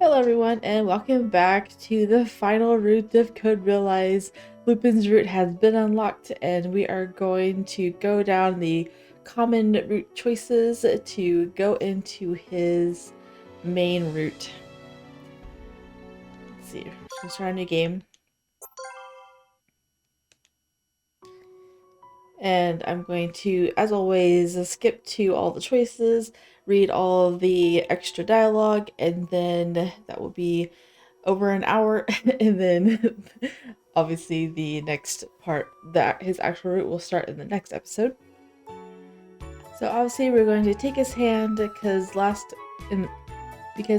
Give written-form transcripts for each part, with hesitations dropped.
Hello everyone and welcome back to the final route of Code Realize. Lupin's route has been unlocked and we are going to go down the common route choices to go into his main route. Let's see, we're just gonna start a new game. And I'm going to, as always, skip to all the choices, read all the extra dialogue, and then that will be over an hour. And then obviously the next part, that his actual route, will start in the next episode. So obviously we're going to take his hand because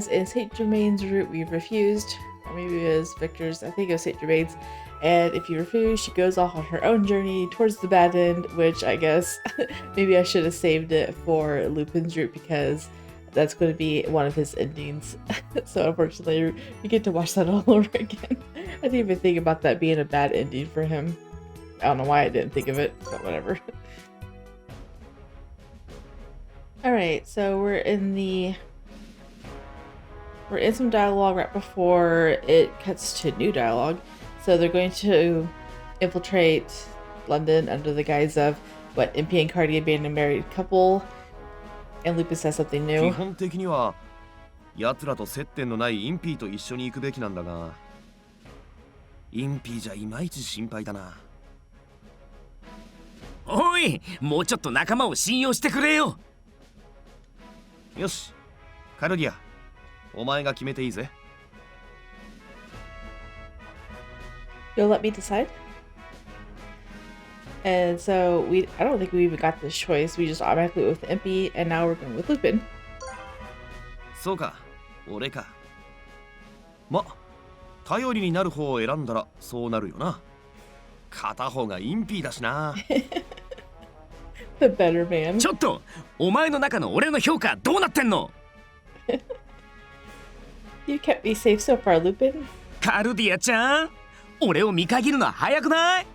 in St. Germain's route we refused, or maybe it was Victor's, I think it was St. Germain's. And if you refuse, she goes off on her own journey towards the bad end, which I guess maybe I should have saved it for Lupin's route because that's going to be one of his endings. So unfortunately, we get to watch that all over again. I didn't even think about that being a bad ending for him. I don't know why I didn't think of it, but whatever. Alright, so we're in some dialogue right before it cuts to new dialogue. So they're going to infiltrate London under the guise of, MP and Cardi being a married couple. And Lupin says something new. 基本的には奴らと接点のないインピーと一緒に行くべきなんだが、インピーじゃいまいち心配だな。おい、もうちょっと仲間を信用してくれよ。よし、カルディア、お前が決めていいぜ。You'll let me decide? And so I don't think we even got this choice. We just automatically went with MP and now we're going with Lupin. そうか、俺か。ま、頼りになる方を選んだらそうなるよな。片方がインピーだしな。The better man. ちょっと、お前の中の俺の評価どうなってんの？ You kept me safe so far, Lupin. カルディアちゃん、俺を見限るのは早くない？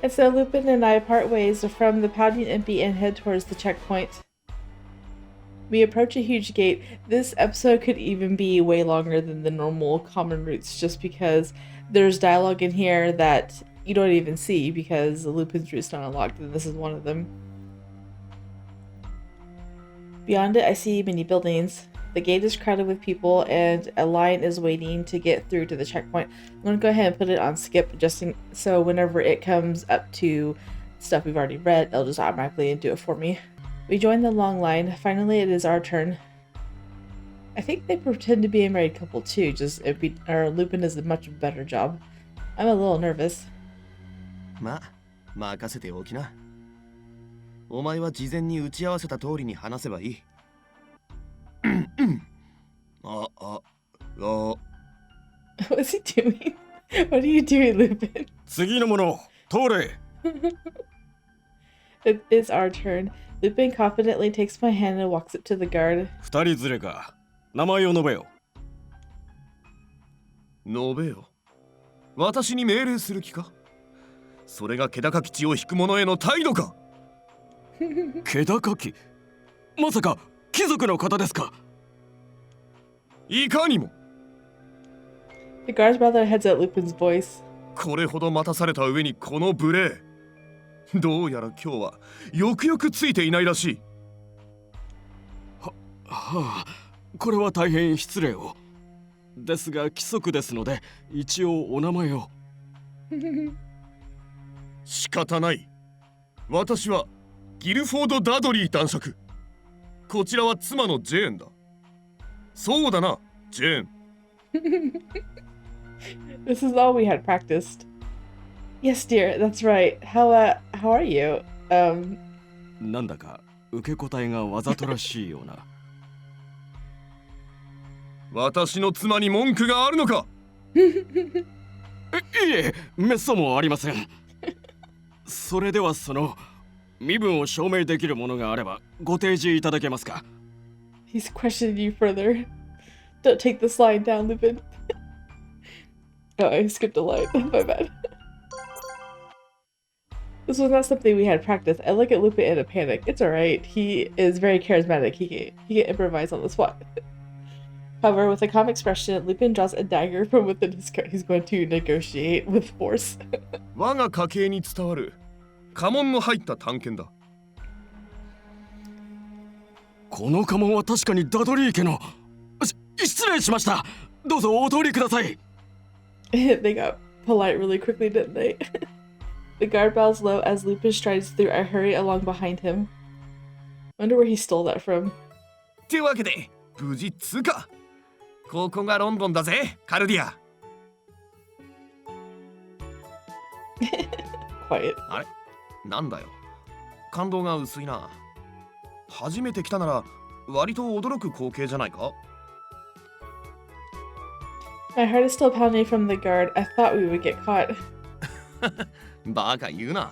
And so Lupin and I part ways from the pouting MP and head towards the checkpoint. We approach a huge gate. This episode could even be way longer than the normal common routes just because there's dialogue in here that you don't even see because Lupin's route's not unlocked and this is one of them. Beyond it, I see many buildings. The gate is crowded with people and a line is waiting to get through to the checkpoint. I'm going to go ahead and put it on skip so whenever it comes up to stuff we've already read, it'll just automatically do it for me. We join the long line. Finally, it is our turn. I think they pretend to be a married couple too, Lupin does a much better job. I'm a little nervous. ま、任せておきな。お前は事前に打ち合わせた通りに話せばいい。What's he doing? What are you doing, Lupin? 次のもの、通れ。It is our turn. Lupin confidently takes my hand and walks up to the guard. 二人連れか。名前を述べよ。述べよ。私に命令する気か？それが気高き血を引く者への態度か？気高き？まさか貴族の方ですか？いかにも。The guard's brother heads at Lupin's voice. これほど待たされた上にこの無礼。どうやら今日はよくよくついていないらしい。はあ、これは大変失礼を。ですが規則ですので一応お名前を。仕方ない。私はギルフォード・ダドリー男爵。こちらは妻のジェーンだ。そうだな、ジェーン。This is all we had practiced. Yes, dear, that's right. How are you? なんだか受け答えがわざとらしいような。私の妻に文句があるのか？いえ、めっそうもありません。それでは身分を証明できるものがあればご提示いただけますか？ He's questioning you further. Don't take this line down, Lupin. Oh, I skipped a line. My bad. This was not something we had practiced. I look at Lupin in a panic. It's alright. He is very charismatic. He can improvise on the spot. However, with a calm expression, Lupin draws a dagger from within his coat. He's going to negotiate with force. 我が家系に伝わる家紋の入った短剣だ。この家紋は確かにダドリー家の。失礼しました。どうぞお通りください。They got polite really quickly, didn't they? The guard bows low as Lupin strides through. I hurry along behind him. Wonder where he stole that from. ってわけで無事通過。ここがロンドンだぜ、カルディア。Quiet. あれなんだよ。感動が薄いな。初めて来たなら割と驚く光景じゃないか。My heart is still pounding from the guard. I thought we would get caught. バカ言うな。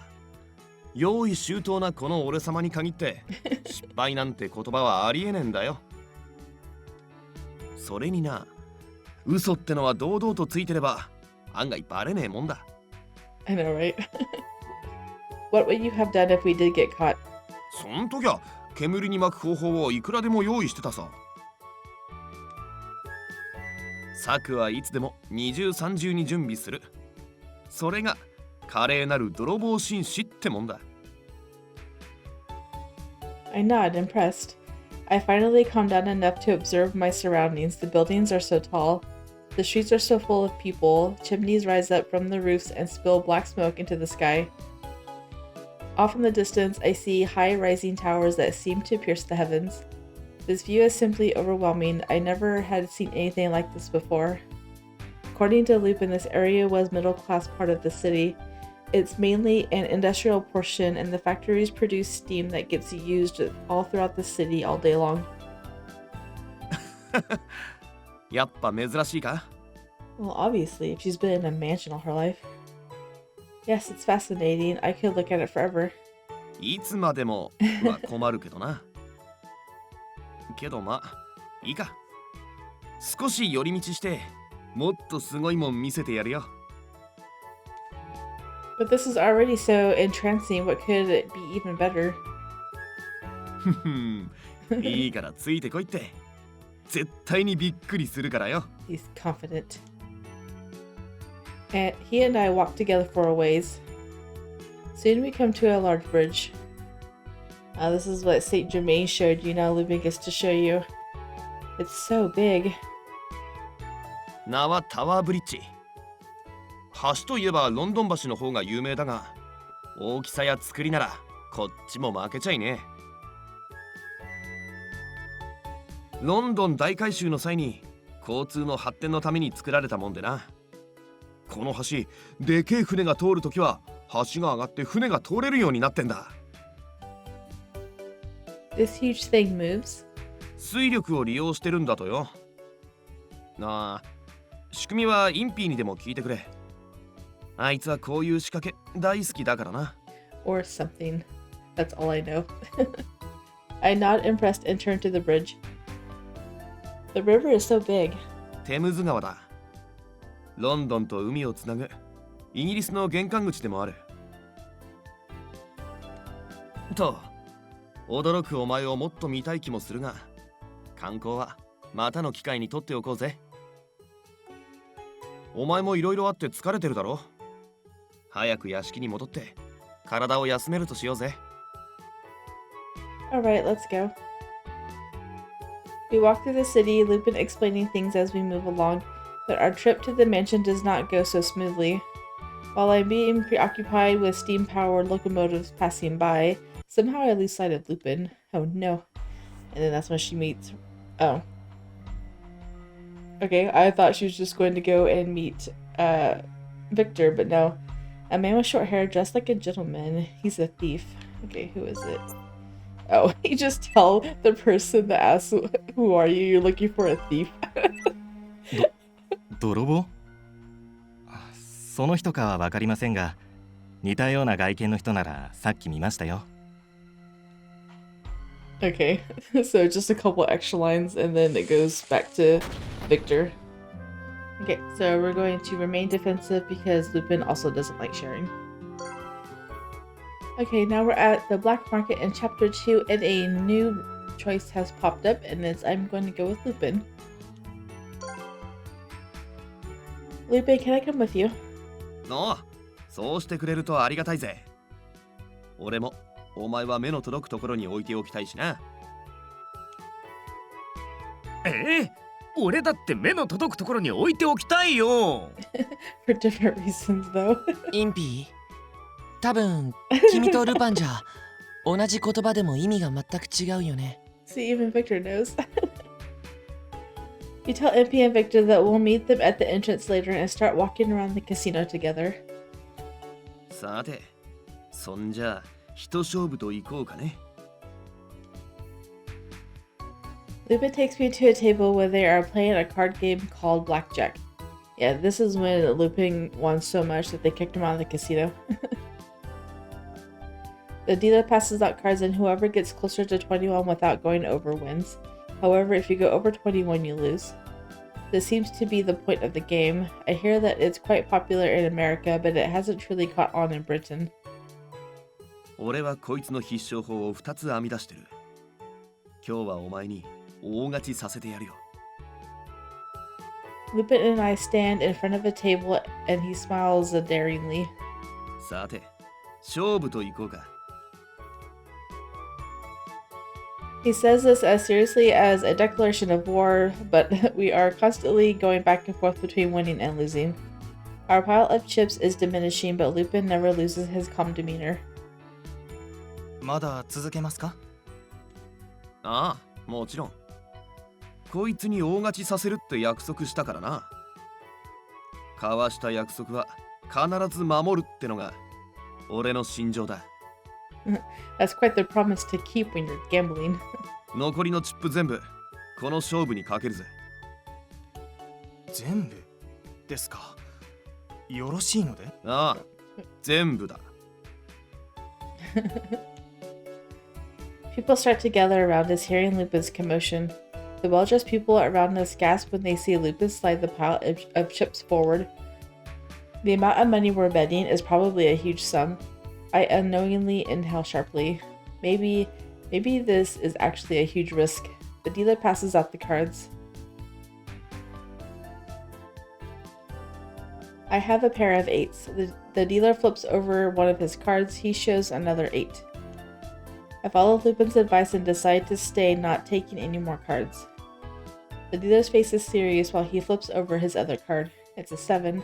用意周到なこの俺様に限って失敗なんて言葉はありえねえんだよ。それにな、嘘ってのは堂々とついてれば案外バレねえもんだ。I know, right? What would you have done if we did get caught? そん時は煙に巻く方法をいくらでも用意してたさ。策はいつでも二重三重に準備する。それが華麗なる泥棒紳士ってもんだ。I nod, impressed. I finally calm down enough to observe my surroundings. The buildings are so tall. The streets are so full of people. Chimneys rise up from the roofs and spill black smoke into the sky. Off in the distance, I see high rising towers that seem to pierce the heavens. This view is simply overwhelming. I never had seen anything like this before. According to Lupin, this area was middle-class part of the city. It's mainly an industrial portion, and the factories produce steam that gets used all throughout the city all day long. やっぱ珍しいか？ Well, obviously, if she's been in a mansion all her life. Yes, it's fascinating. I could look at it forever. いつまでもは困るけどな。けどまあ、いいか。少し寄り道して、もっとすごいもん見せてやるよ。But this is already so entrancing. What could it be even better? ふふん、いいからついてこいって。絶対にびっくりするからよ。He's confident. And he and I walk together for a ways. Soon we come to a large bridge. This is what Saint Germain showed you. Now Lupin gets to show you. It's so big. 名はタワーブリッジ。橋といえばロンドン橋の方が有名だが、大きさや作りならこっちも負けちゃいねえ。ロンドン大改修の際に交通の発展のために作られたもんでな。この橋、でけえ船が通るときは橋が上がって船が通れるようになってんだ。This huge thing moves. 水力を利用してるんだとよ。なあ、仕組みはインピーにでも聞いてくれ。あいつはこういう仕掛け大好きだからな。Or something. That's all I know. I nod impressed and turn to the bridge. The river is so big. テムズ川だ。ロンドンと海をつなぐイギリスの玄関口でもある。と、驚くお前をもっと見たい気もするが、観光はまたの機会にとっておこうぜ。お前もいろいろあって疲れてるだろ。早く屋敷に戻って体を休めるとしようぜ。Alright, let's go. We walk through the city, Lupin explaining things as we move along, but our trip to the mansion does not go so smoothly. While I'm being preoccupied with steam-powered locomotives passing by, somehow I lose sight of Lupin. Oh no. And then that's when she meets... Oh. Okay, I thought she was just going to go and meet Victor, but no. A man with short hair dressed like a gentleman. He's a thief. Okay, who is it? Oh, he just tell the person that asks, who are you? You're looking for a thief. 泥棒？その人かは分かりませんが、似たような外見の人ならさっき見ましたよ。Okay, so just a couple extra lines and then it goes back to Victor. Okay, so we're going to remain defensive because Lupin also doesn't like sharing. Okay, now we're at the black market in chapter 2 and a new choice has popped up and it's I'm going to go with Lupin. Lupin, can I come with you? のう、そうしてくれるとありがたいぜ。俺もお前は目の届くところに置いておきたいしな。俺だって目の届くところに置いておきたいよ。For different reasons, though. インピー、多分君とルパンじゃ同じ言葉でも意味が全く違うよね。See, even Victor knows. You tell MP and Victor that we'll meet them at the entrance later and start walking around the casino together. さて、そんじゃ一勝負と行こうかね。Lupin takes me to a table where they are playing a card game called Blackjack. Yeah, this is when Lupin won so much that they kicked him out of the casino. The dealer passes out cards and whoever gets closer to 21 without going over wins. However, if you go over 21, you lose. This seems to be the point of the game. I hear that it's quite popular in America, but it hasn't truly caught on in Britain. 俺はこいつの必勝法を2つ編み出してる。今日はお前に大勝ちさせてやるよ。Lupin and I stand in front of a table and he smiles daringly. さて、勝負と行こうか。He says this as seriously as a declaration of war, but we are constantly going back and forth between winning and losing. Our pile of chips is diminishing, but Lupin never loses his calm demeanor. まだ続けますか？ああ、もちろん。こいつに大勝ちさせるって約束したからな。交わした約束は必ず守るってのが俺の信条だ。That's quite the promise to keep when you're gambling. 残りのチップ全部この勝負にかけるぜ。全部ですか？よろしいので？ああ、全部だ。People start to gather around us, hearing Lupin's commotion. The well-dressed people around us gasp when they see Lupin slide the pile of chips forward. The amount of money we're betting is probably a huge sum. I unknowingly inhale sharply. Maybe this is actually a huge risk. The dealer passes out the cards. I have a pair of 8s. The dealer flips over one of his cards. He shows another 8. I follow Lupin's advice and decide to stay, not taking any more cards. The dealer's face is serious while he flips over his other card. It's a 7.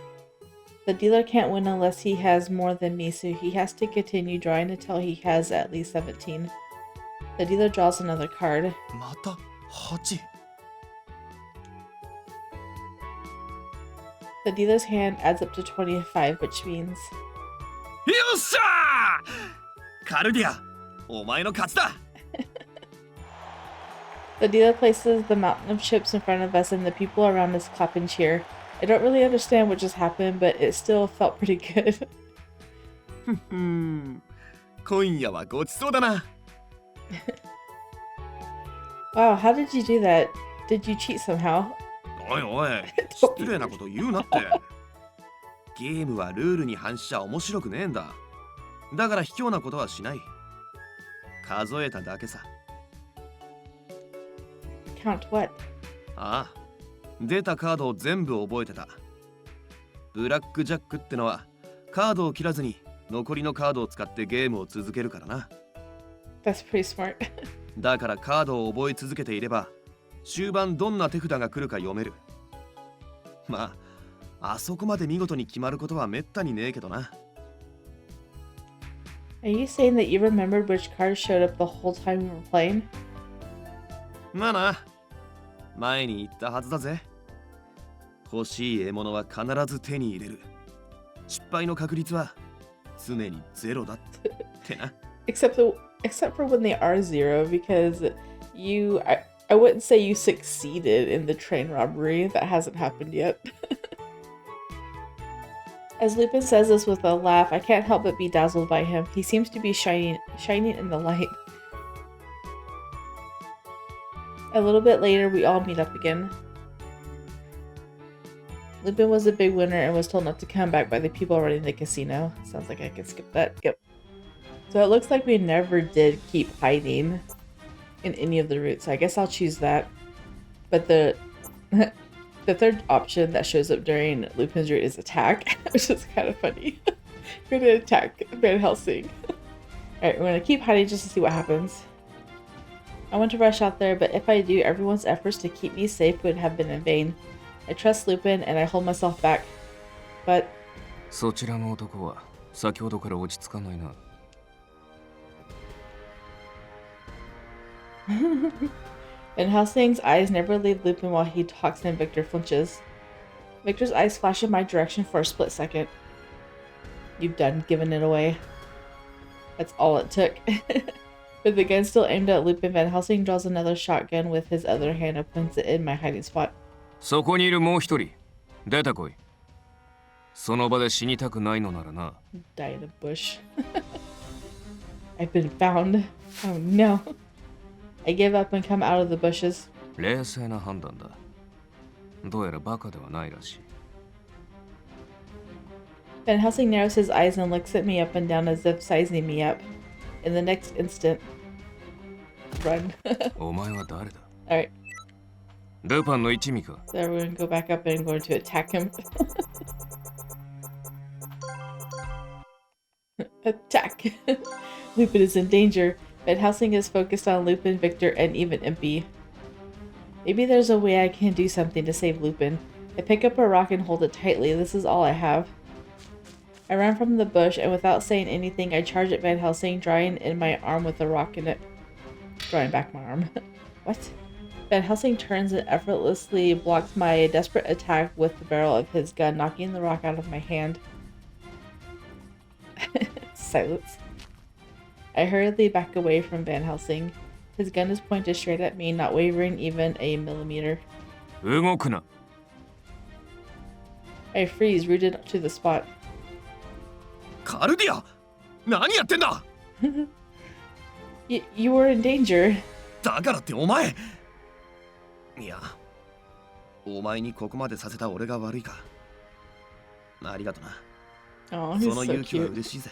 The dealer can't win unless he has more than me, so he has to continue drawing until he has at least 17. The dealer draws another card. また8。The dealer's hand adds up to 25, which means... よっしゃー！カルディア、お前の勝ちだ！ The dealer places the mountain of chips in front of us and the people around us clap and cheer. I don't really understand what just happened, but it still felt pretty good. 今夜はごちそうだな。Wow, how did you do that? Did you cheat somehow? おいおい、失礼なこと言うなって。ゲームはルールに反しちゃ面白くねえんだ。だから卑怯なことはしない。数えただけさ。Count what? ああ、出たカードを全部覚えてた。ブラックジャックってのはカードを切らずに残りのカードを使ってゲームを続けるからな。That's pretty smart. だからカードを覚え続けていれば終盤どんな手札が来るか読める。まあ、あそこまで見事に決まることはめったにねえけどな。Are you saying that you remembered which cards showed up the whole time we were playing? まあな、前に言ったはずだぜ。欲しい獲物は必ず手に入れる。失敗の確率は常にゼロだってな。Except for when they are 0, because I wouldn't say you succeeded in the train robbery. That hasn't happened yet. As Lupin says this with a laugh, I can't help but be dazzled by him. He seems to be shining in the light. A little bit later, we all meet up again. Lupin was a big winner and was told not to come back by the people running the casino. Sounds like I can skip that. Yep. So it looks like we never did keep hiding in any of the routes. I guess I'll choose that. But the the third option that shows up during Lupin's route is attack, which is kind of funny. We're gonna attack Van Helsing. Alright, we're gonna keep hiding just to see what happens. I want to rush out there, but if I do, everyone's efforts to keep me safe would have been in vain. I trust Lupin and I hold myself back, but そちらの男は先ほどから落ち着かないな。Van Helsing's eyes never leave Lupin while he talks and Victor flinches. Victor's eyes flash in my direction for a split second. You've done giving it away. That's all it took. With the gun still aimed at Lupin, Van Helsing draws another shotgun with his other hand and points it in my hiding spot. そこにいるもう一人、出てこい。その場で死にたくないのならな。Die in a bush. I've been found. Oh no. I give up and come out of the bushes. 冷静な判断だ。どうやらバカではないらしい。Van Helsing narrows his eyes and looks at me up and down as if sizing me up. In the next instant, run. お前は誰だ？ Alright, ルパンの一味か。 so we're gonna go back up and going to attack him. Attack! Lupin is in danger. Van Helsing is focused on Lupin, Victor, and even Impy. Maybe there's a way I can do something to save Lupin. I pick up a rock and hold it tightly. This is all I have. I run from the bush, and without saying anything, I charge at Van Helsing, drawing in my arm with a rock in it. Drawing back my arm. What? Van Helsing turns and effortlessly blocks my desperate attack with the barrel of his gun, knocking the rock out of my hand. Silence. I hurriedly back away from Van Helsing. His gun is pointed straight at me, not wavering even a millimeter. 動くな。 I freeze, rooted to the spot. カルディア、何やってんだ。 You were in danger. だからってお前。いや、お前にここまでさせた俺が悪いか。ありがとな。 Oh, he's その so 勇気は cute. 嬉しいぜ。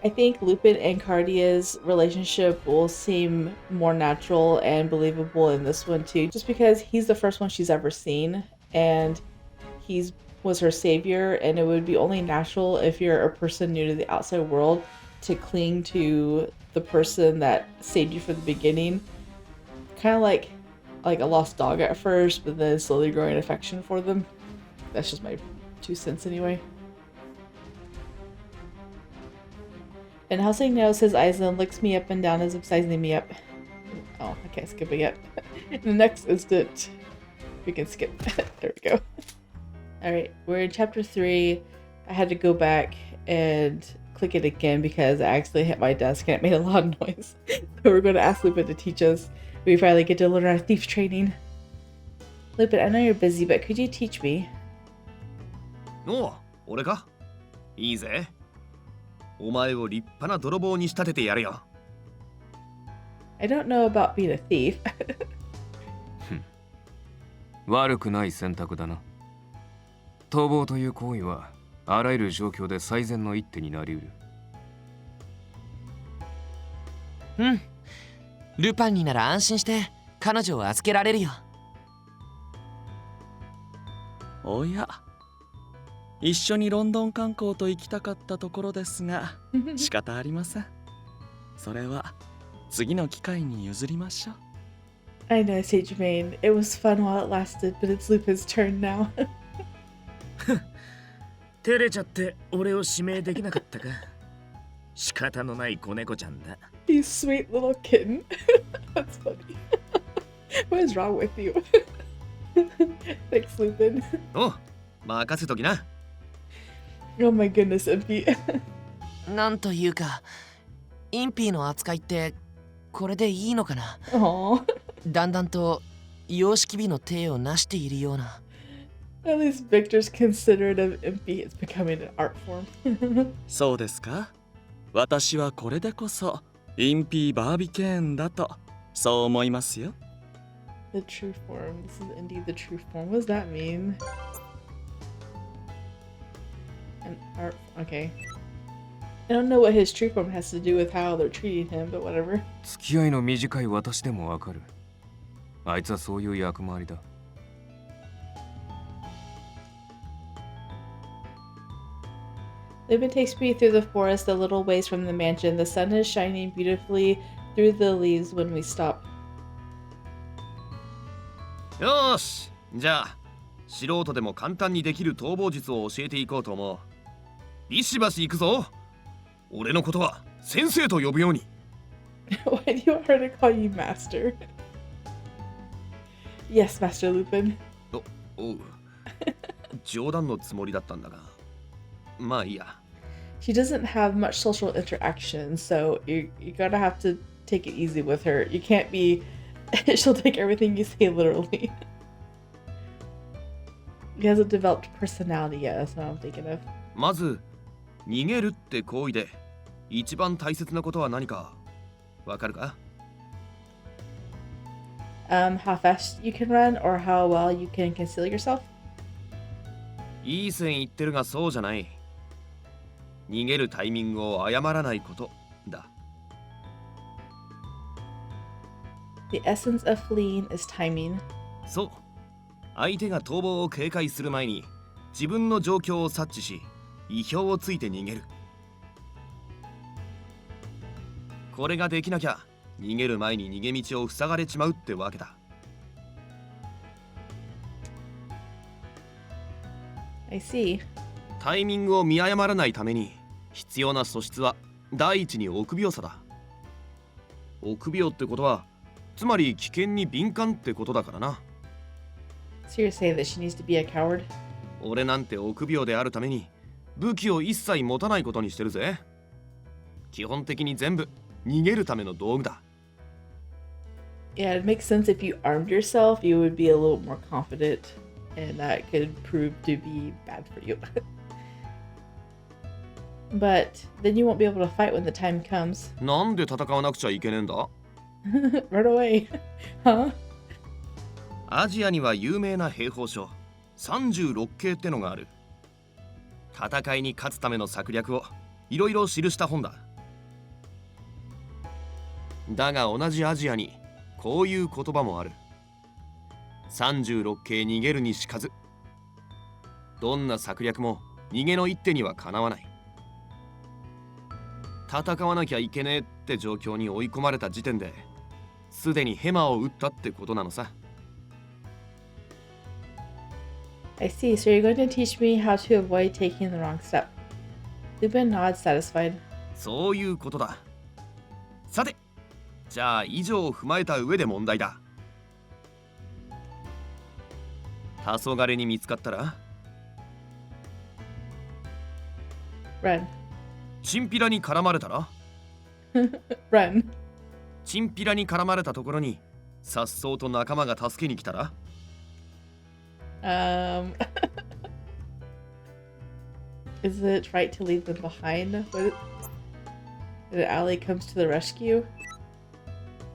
I think Lupin and Cardia's relationship will seem more natural and believable in this one too, just because he's the first one she's ever seen, and was her savior, and it would be only natural if you're a person new to the outside world to cling to the person that saved you from the beginning. Kind of like a lost dog at first, but then slowly growing affection for them. That's just my 2 cents anyway. Van Helsing narrows his eyes and looks me up and down as if sizing me up. Oh, I can't skip it yet. In the next instant, we can skip. There we go. Alright, we're in chapter 3. I had to go back and click it again because I accidentally hit my desk and it made a lot of noise. So we're going to ask Lupin to teach us. We finally get to learn our thief training. Lupin, I know you're busy, but could you teach me? おう、俺か。いいぜ。お前を立派な泥棒に仕立ててやるよ。I don't know about being a thief. 悪くない選択だな。逃亡という行為はあらゆる状況で最善の一手になりうる。うん。ルパンになら安心して彼女を預けられるよ。おや、一緒にロンドン観光と行きたかったところですが仕方ありません。それは次の機会に譲りましょう。I know, Sage Germain. It was fun while it lasted, but it's Lupin's turn now. 照れちゃって俺を指名できなかったか。仕方のない子猫ちゃんだ。You sweet little kitten. That's funny. What is wrong with you? Thanks, Lupin. おう、任せときな。Oh my goodness, Impy. なんというか、インピーの扱いってこれでいいのかな。Aww. だんだんと様式美の体を成しているような。At least Victor's considerate of Impy is becoming an art form. そうですか。私はこれでこそインピーバービケーンだとそう思いますよ。The true form. This is indeed the true form. What does that mean? An art. Okay. I don't know what his true form has to do with how they're treating him, but whatever. 付き合いの短い私でもわかる。あいつはそういう役回りだ。Lupin takes me through the forest a little ways from the mansion. The sun is shining beautifully through the leaves when we stop. よーし、じゃあ素人でも簡単にできる逃亡術を教えていこうと思う。ビシバシ行くぞ。俺のことは先生と呼ぶように。Why do you want her to call you Master? Yes, Master Lupin. おう。冗談のつもりだったんだが。まあいいや。She doesn't have much social interaction, so you gotta have to take it easy with her. You can't be... She'll take everything you say literally. He hasn't developed personality yet, that's what I'm thinking of. まず、逃げるって行為で一番大切なことは何かわかるか？ How fast you can run or how well you can conceal yourself? いい線いってるがそうじゃない。逃げるタイミングを誤らないことだ。The essence of fleeing is timing. そう。相手が逃亡を警戒する前に自分の状況を察知し、意表をついて逃げる。これができなきゃ逃げる前に逃げ道を塞がれちまうってわけだ。I see. タイミングを見誤らないために必要な素質は第一に臆病さだ。臆病ってことはつまり危険に敏感ってことだからな。So you're saying that she needs to be a coward? 俺なんて臆病であるために武器を一切持たないことにしてるぜ。基本的に全部逃げるための道具だ。Yeah, it makes sense if you armed yourself, you would be a little more confident, and that could prove to be bad for you. But then you won't be able to fight when the time comes. なんで戦わなくちゃいけねえんだ？ Run away. Huh? アジアには有名な兵法書36系ってのがある。戦いに勝つための策略をいろいろ記した本だ。だが同じアジアにこういう言葉もある。36系逃げるにしかず。どんな策略も逃げの一手にはかなわない。戦わなきゃいけねえって状況に追い込まれた時点ですでにヘマを打ったってことなのさ。I see. So you're going to teach me how to avoid taking the wrong step. Lupin nods, satisfied. そういうことだ。さて、じゃあ以上を踏まえた上で問題だ。黄昏に見つかったら Run. チンピラに絡まれたら Run. チンピラに絡まれたところに颯爽と仲間が助けに来たら Is it right to leave them behind? The alley comes to the rescue.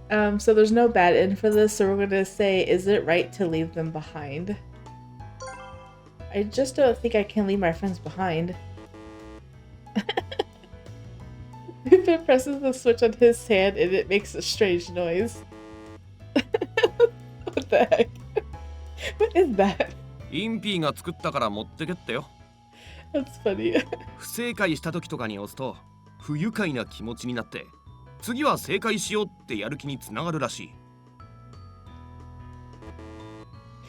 So there's no bad end for this, so we're gonna say, is it right to leave them behind? I just don't think I can leave my friends behind. Lupin presses the switch on his hand and it makes a strange noise. What the heck? What is that? インピーが作ったから持ってけってよ。That's funny. 不正解した時とかに押すと不愉快な気持ちになって次は正解しようってやる気につながるらしい。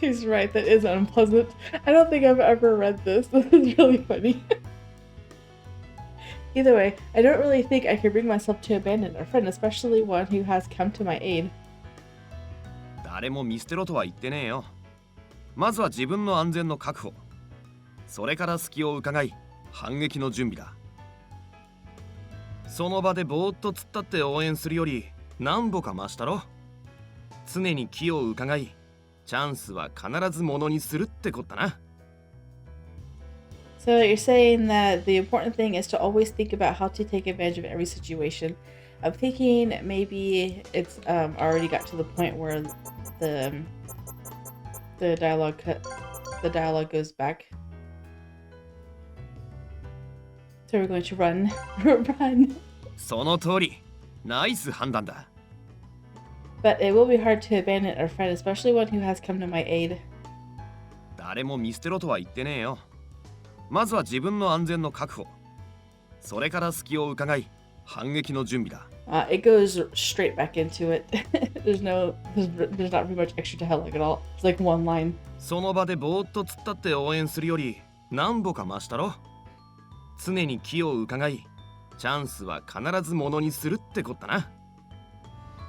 He's right, that is unpleasant. I don't think I've ever read this. This is really funny. Either way, I don't really think I could bring myself to abandon a friend, especially one who has come to my aid. 誰も見捨てろとは言ってねえよ。まずは自分の安全の確保。それから隙を伺い、反撃の準備だ。その場でぼーっと突っ立って応援するより何歩か増したろ。常に気を伺い、チャンスは必ずものにするってことだな。So you're saying that the important thing is to always think about how to take advantage of every situation. I'm thinking maybe it's already got to the point where the dialogue goes back. So we're going to run. Run. その通り。ナイス判断だ。But it will be hard to abandon a friend, especially one who has come to my aid. 誰も見捨てろとは言ってねえよ。まずは自分の安全の確保。それから隙を伺い反撃の準備だ。It goes straight back into it. there's not very much extra dialogue at all. It's like one line. その場でぼーっと突っ立って応援するより何歩か増したろ。常に気を伺いチャンスは必ずものにするってことだな。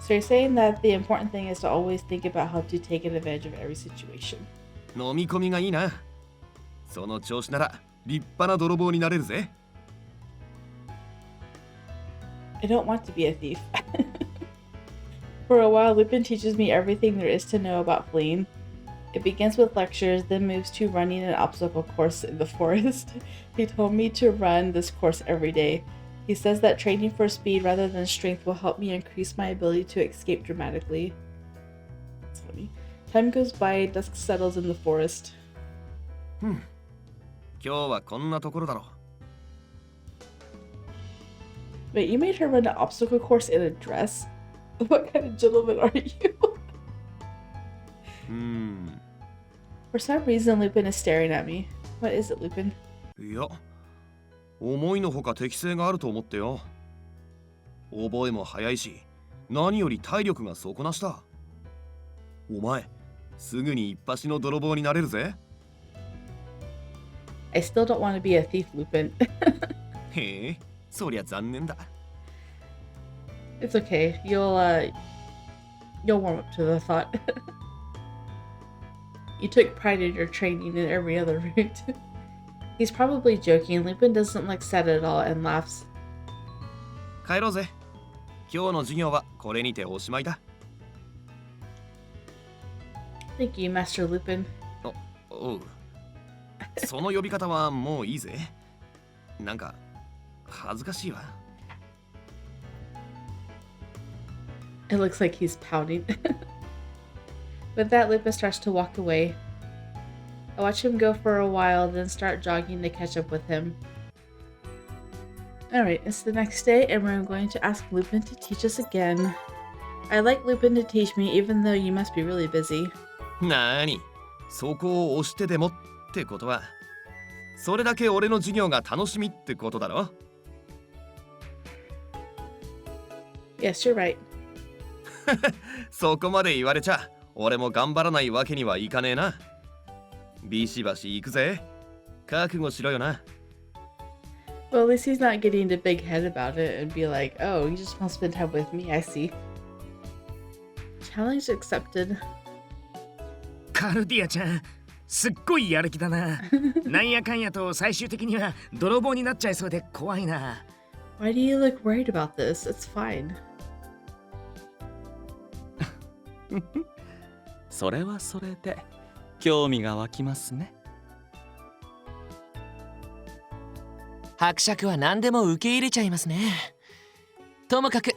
So you're saying that the important thing is to always think about how to take advantage of every situation. 飲み込みがいいな。その調子なら立派な泥棒になれるぜ。I don't want to be a thief. For a while, Lupin teaches me everything there is to know about fleeing. It begins with lectures, then moves to running an obstacle course in the forest. He told me to run this course every day. He says that training for speed rather than strength will help me increase my ability to escape dramatically. That's funny. Time goes by, dusk settles in the forest. 今日はこんなところだろう。Wait, you made her run an obstacle course in a dress? What kind of gentleman are you? For some reason, Lupin is staring at me. What is it, Lupin? いや、思いのほか適性があると思ってよ。覚えも早いし、何より体力が底なしだ。お前、すぐに一発の泥棒になれるぜ。I still don't want to be a thief, Lupin. へえ、そりゃ残念だ。It's okay. You'll warm up to the thought. You took pride in your training in every other route. He's probably joking. Lupin doesn't look sad at all and laughs. 帰ろうぜ。今日の授業はこれにておしまいだ。Thank you, Master Lupin. おう。その呼び方はもういいぜ。なんか恥ずかしいわ。It looks like he's pouting. With that, Lupin starts to walk away. I watch him go for a while, then start jogging to catch up with him. Alright, it's the next day, and we're going to ask Lupin to teach us again. I like Lupin to teach me, even though you must be really busy. なーに、そこを押してでもってことは、それだけ俺の授業が楽しみってことだろ。Yes, you're right. そこまで言われちゃ、俺も頑張らないわけにはいかねえな。ビシバシ行くぜ。覚悟しろよな。Well, at least he's not getting the big head about it and be like, oh, you just want to spend time with me, I see. Challenge accepted. カルディアちゃん、すっごいやる気だな。なんやかんやと最終的には泥棒になっちゃいそうで怖いな。Why do you look worried about this? It's fine. それはそれで興味が湧きますね。伯爵は何でも受け入れちゃいますね。ともかく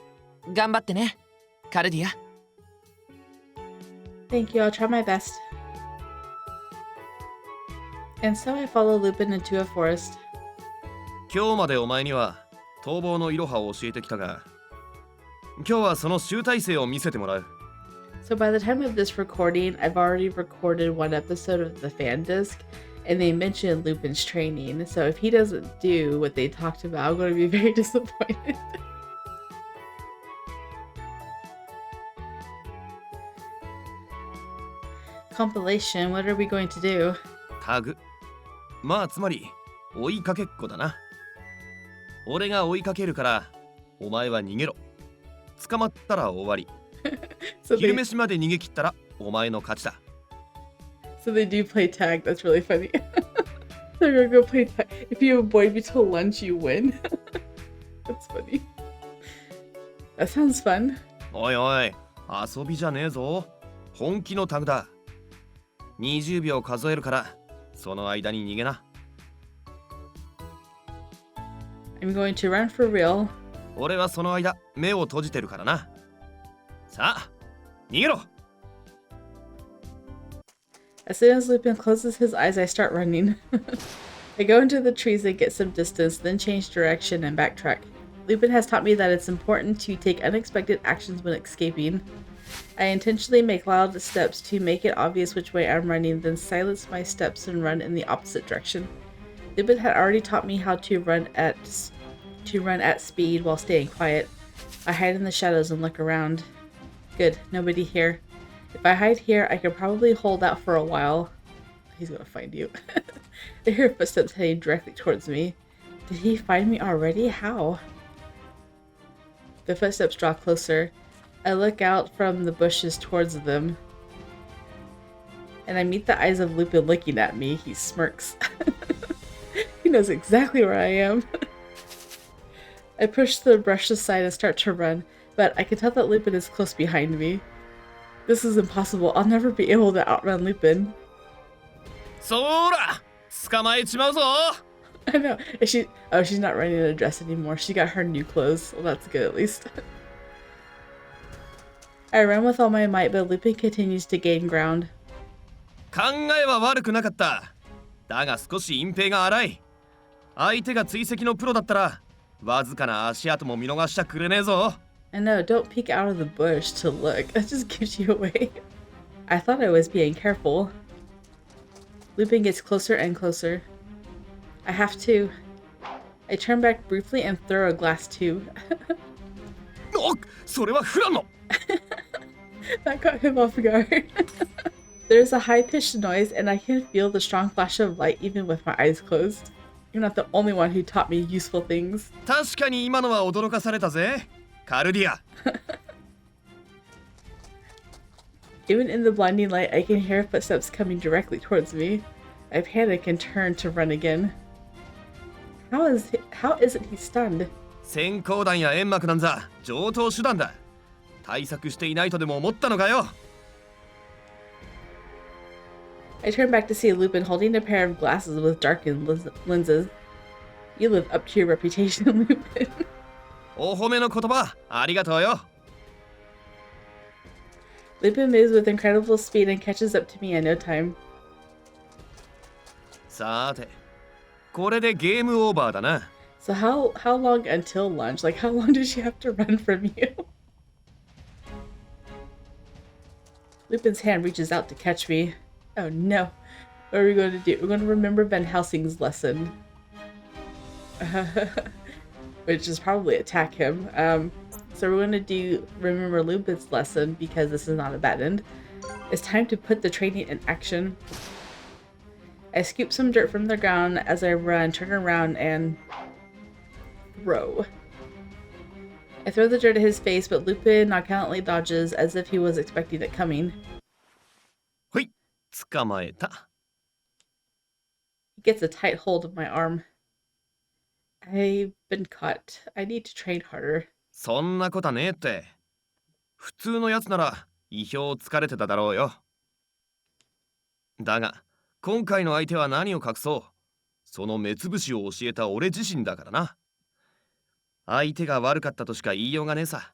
頑張ってね、カルディア。Thank you, I'll try my best. And so I follow Lupin into a forest. 今日までお前には逃亡のいろはを教えてきたが、今日はその集大成を見せてもらう。So by the time of this recording, I've already recorded one episode of the fan disc, and they mentioned Lupin's training. So if he doesn't do what they talked about, I'm going to be very disappointed. Compilation, what are we going to do? タグ。まあつまり追いかけっこだな。俺が追いかけるからお前は逃げろ。捕まったら終わり。So 昼 they, 飯まで逃げ切ったらお前の勝ちだ。so they do play tag. That's really funny. They're gonna go play tag. If you avoid me till lunch, you win. That's funny. That sounds fun. おいおい、遊びじゃねえぞ。本気のタグだ。20秒数えるからその間に逃げな。I'm going to run for real. 俺はその間目を閉じてるからな。さあ、逃げろ。 As soon as Lupin closes his eyes, I start running. I go into the trees and get some distance, then change direction and backtrack. Lupin has taught me that it's important to take unexpected actions when escaping. I intentionally make loud steps to make it obvious which way I'm running, then silence my steps and run in the opposite direction. Lupin had already taught me how to run at to run at speed while staying quiet. I hide in the shadows and look around. Good, nobody here. If I hide here, I could probably hold out for a while. He's gonna find you. I hear footsteps heading directly towards me. Did he find me already? How? The footsteps draw closer. I look out from the bushes towards them. And I meet the eyes of Lupin looking at me. He smirks. He knows exactly where I am. I push the brush aside and start to run, but I can tell that Lupin is close behind me. This is impossible. I'll never be able to outrun Lupin. そーら捕まえちまうぞ I know. Is she? Oh, she's not running in a dress anymore. She got her new clothes. Well, that's good at least. I run with all my might, but Lupin continues to gain ground. 考えは悪くなかった。だが少し隠蔽が荒い。相手が追跡のプロだったら、わずかな足跡も見逃しちゃくれねえぞ。I know, don't peek out of the bush to look. That just gives you away. I thought I was being careful. Lupin gets closer and closer. I have to. I turn back briefly and throw a glass tube. お、それはフランの。That got him off guard. There's a high-pitched noise and I can feel the strong flash of light even with my eyes closed. You're not the only one who taught me useful things. 確かに今のは驚かされたぜ。カルディア。Even in the blinding light, I can hear footsteps coming directly towards me. I panic and turn to run again. How isn't he stunned? 閃光弾や煙幕なんざ上等手段だ。対策していないとでも思ったのかよ。I turn back to see Lupin holding a pair of glasses with darkened lenses. You live up to your reputation, Lupin. お褒めの言葉ありがとうよ。Lupin moves with incredible speed and catches up to me in no time. さて、これでゲームオーバーだな。So how long until lunch? Like how long did she have to run from you? Lupin's hand reaches out to catch me. Oh no. What are we going to do? We're going to remember Van Helsing's lesson. Which is probably attack him. So we're going to do remember Lupin's lesson because this is not a bad end. It's time to put the training in action. I scoop some dirt from the ground as I run, turn around, and throw. I throw the dirt at his face, but Lupin nonchalantly dodges as if he was expecting it coming. ほい、捕まえた。He gets a tight hold of my arm. I've been caught. I need to train harder. そんなことはねえって。普通のやつなら意表つかれてただろうよ。だが、今回の相手は何を隠そう。その目つぶしを教えた俺自身だからな。相手が悪かったとしか言いようがねえさ。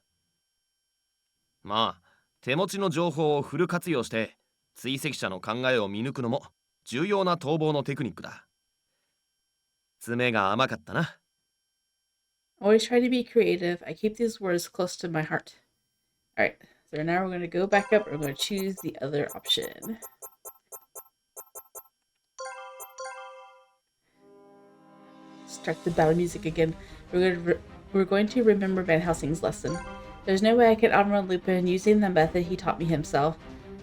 まあ、手持ちの情報をフル活用して追跡者の考えを見抜くのも重要な逃亡のテクニックだ。爪が甘かったな。Always try to be creative. I keep these words close to my heart. Alright, so now we're going to go back up and we're going to choose the other option. Start the battle music again. We're going to remember Van Helsing's lesson. There's no way I can outrun Lupin using the method he taught me himself.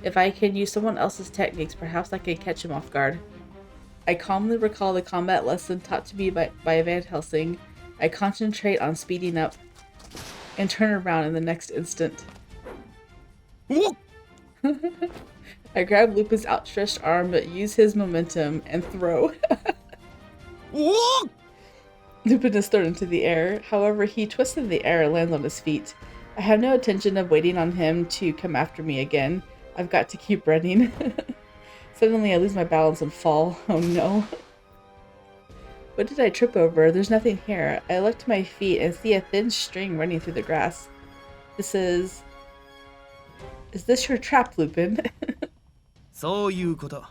If I can use someone else's techniques, perhaps I can catch him off guard. I calmly recall the combat lesson taught to me by Van Helsing. I concentrate on speeding up and turn around in the next instant. I grab Lupin's outstretched arm but use his momentum and throw. Lupin is thrown into the air. However, he twists in the air and lands on his feet. I have no intention of waiting on him to come after me again. I've got to keep running. Suddenly, I lose my balance and fall. Oh no. What did I trip over? There's nothing here. I look to my feet and see a thin string running through the grass. Is this your trap, Lupin? そういうこと。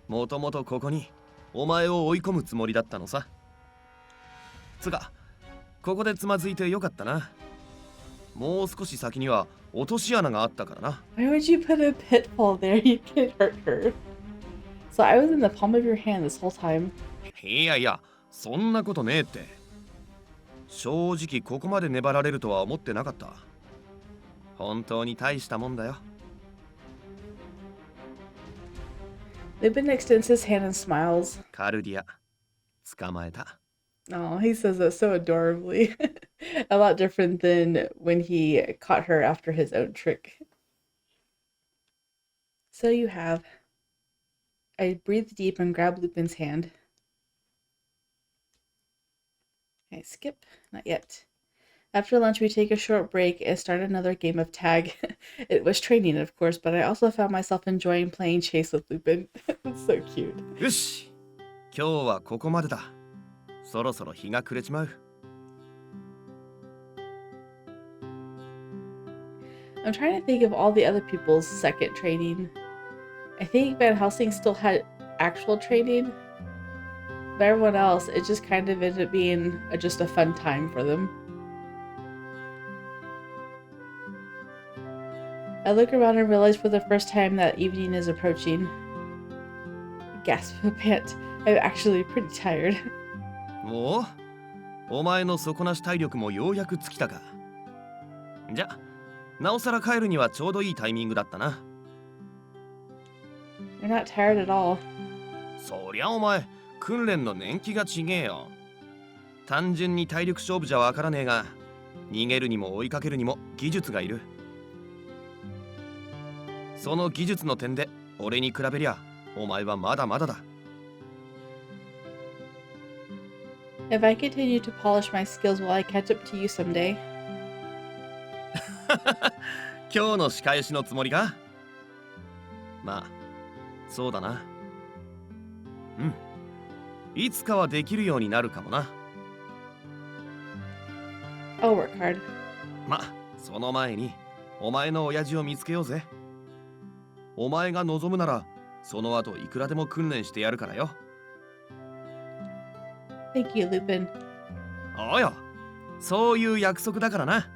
もともとここにお前を追い込むつもりだったのさ。つか、ここでつまずいてよかったな。もう少し先には落とし穴があったからな。Why would you put a pitfall there? You could hurt her. So I was in the palm of your hand this whole time. いやいや、そんなことねえって。正直ここまで粘られるとは思ってなかった。本当に大したもんだよ。Lupin extends his hand and smiles. カルディア、捕まえた。Oh, he says that so adorably. A lot different than when he caught her after his own trick. So you have. I breathe deep and grab Lupin's hand. Okay, skip. Not yet. After lunch, we take a short break and start another game of tag. It was training, of course, but I also found myself enjoying playing chase with Lupin. It's so cute. よし、今日はここまでだ。そろそろ日が暮れちまう。I'm trying to think of all the other people's second training. I think Van Helsing still had actual training, but everyone else, it just kind of ended up being just a fun time for them. I look around and realize for the first time that evening is approaching. Gasp of a pant. I'm actually pretty tired. おお、お前の底なし体力もようやく尽きたか。じゃ、なおさら帰るにはちょうどいいタイミングだったな。You're not tired at all. そりゃお前、訓練の年季がちげえよ。単純に体力勝負じゃわからねえが、逃げるにも追いかけるにも技術がいる。その技術の点で俺に比べりゃお前はまだまだだ。If I continue to polish my skills, will I catch up to you someday? 今日の仕返しのつもりか？まあ、そうだな。うん。いつかはできるようになるかもな。I'll work hard. まあ、その前にお前の親父を見つけようぜ。お前が望むなら、その後いくらでも訓練してやるからよ。Thank you, Lupin. およ、そういう約束だからな。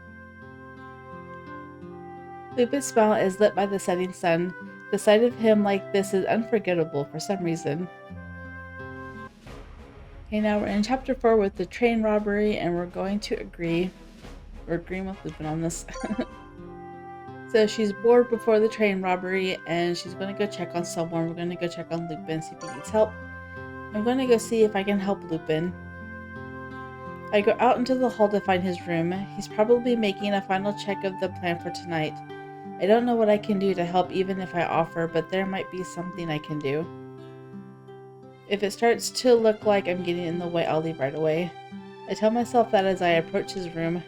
Lupin's smile is lit by the setting sun. The sight of him like this is unforgettable for some reason. Okay, now we're in chapter 4 with the train robbery, and we're going to agree. We're agreeing with Lupin on this. So she's bored before the train robbery, and she's going to go check on someone. We're going to go check on Lupin, see if he needs help. I'm going to go see if I can help Lupin. I go out into the hall to find his room. He's probably making a final check of the plan for tonight. I don't know what I can do to help even if I offer, but there might be something I can do. If it starts to look like I'm getting in the way, I'll leave right away. I tell myself that as I approach his room.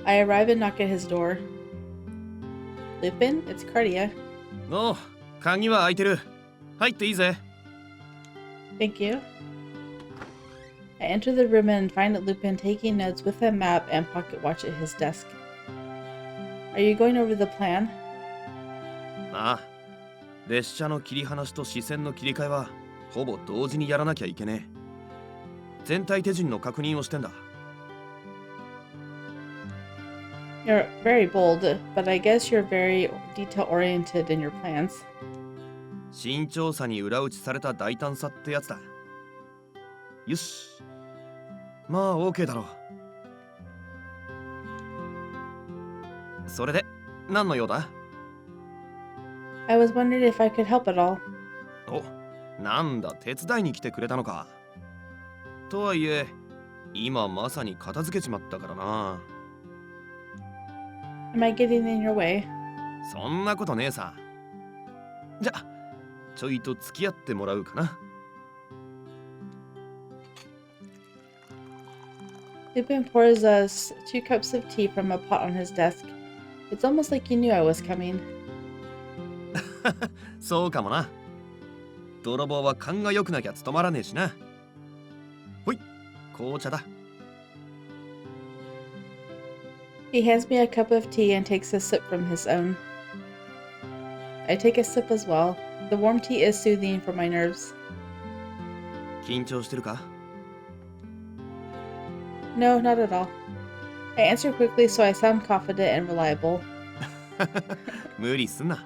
I arrive and knock at his door. Lupin, it's Cardia. おう、鍵は開いてる。入っていいぜ。Thank you. I enter the room and find Lupin taking notes with a map and pocket watch at his desk. Are you going over the plan? ああ、列車の切り離しと視線の切り替えはほぼ同時にやらなきゃいけねえ。全体手順の確認をしてんだ。You're very bold, but I guess you're very detail-oriented in your plans. 慎重さに裏打ちされた大胆さってやつだ。よし。まあ OK だろう。それで何の用だ？ I was wondering if I could help at all. お、なんだ手伝いに来てくれたのか。とはいえ、今まさに片付けちまったからな。Am I getting in your way? そんなことねえさ。じゃ、ちょいと付き合ってもらうかな。Lupin pours us 2 cups of tea from a pot on his desk. It's almost like he knew I was coming. そうかもな。泥棒は勘が良くなきゃ務まらねえしな。ほい、紅茶だ。He hands me a cup of tea and takes a sip from his own. I take a sip as well. The warm tea is soothing for my nerves. 緊張してるか？ No, not at all. I answer quickly so I sound confident and reliable. 無理すんな。